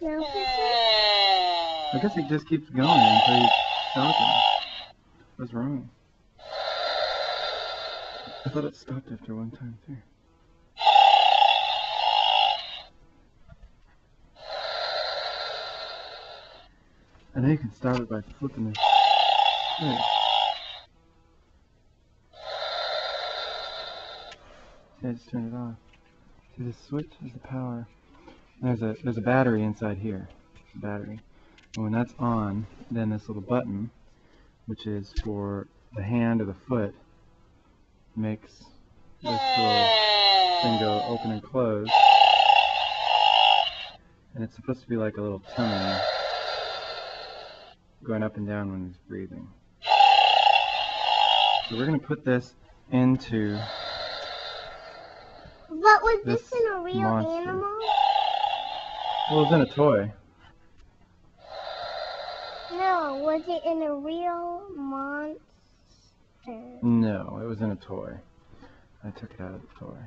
No, I guess it just keeps going until you stop it. What's wrong? I thought it stopped after one time too. I know you can start it by flipping this switch. See, I just turned it off. See, this switch is the power. There's a battery inside here. Battery. And when that's on, then this little button, which is for the hand or the foot, makes this little thing go open and close. And it's supposed to be like a little tummy going up and down when he's breathing. So we're going to put this into but was this in a real monster. animal? Well, it's in a toy. No, was it in a real monster? No, it was in a toy. I took it out of the toy.